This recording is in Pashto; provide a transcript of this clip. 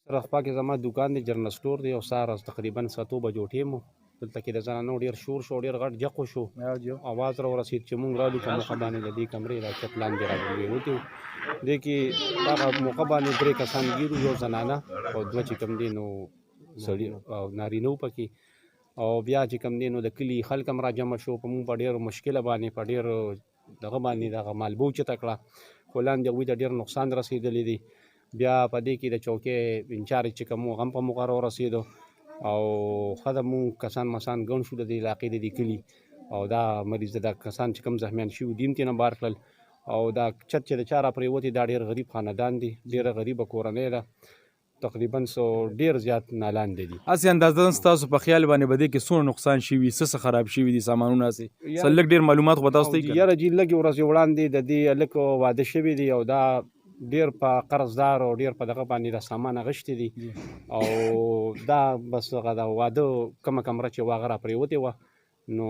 سره خوا کې زما دوکان دی جرنل سټور دی او سهار تقریبا 7 بجو ټیم و دلته کې د زنانو ډېر شور شو ډېر غټ جقو شو اواز را ورسېد چې مونږ رالو په موقع باندې د دې کمرې را چت لاندې راووتو دې کې دغه موقع باندې 3 کسان ګیرو یو زنانه او 2 چې کوم دي نو سړي او نارینه وو پکې او بیا چې کوم دي نو د کلي خلک هم را جمع شو په مونږ په ډېر مشکله باندې په ډېر دغه باندې دغه مالبو چته کړه خو لاندې هغوی ته ډېر نقصان رسېدلی دی بیا په دې کې د چوکۍ انچارج چې کوم و هغه هم په موقع راورسېدو او ښه ده مونږ کسان مسان ګڼ شو د دې علاقې د دې کلي او دا مریض دا کسان چې کوم زخمیان شوي دي هم ترېنه بار کړل او دا چت چې د چا را پرېوتې دا ډېر غریب خاندان دی ډېره غریبه کورنۍ ده تقریبا ډېر زیات نالاندې دي. هسې اندازه ستاسو په خیال باندې به دې کې څومره نقصان شوي څه خراب شوي دي سامانونه هسې څه لږ ډېر معلومات خو به تاسو ته یې یاره جي لږې ورځې وړاندې د دې هلک واده شوي دي او دا ډېر په قرضدار او ډېر په دغه باندې د سامان اغشتې دي او دا بس هغه د واده کومه کمره چې وه هغه را پرېوتې وه نو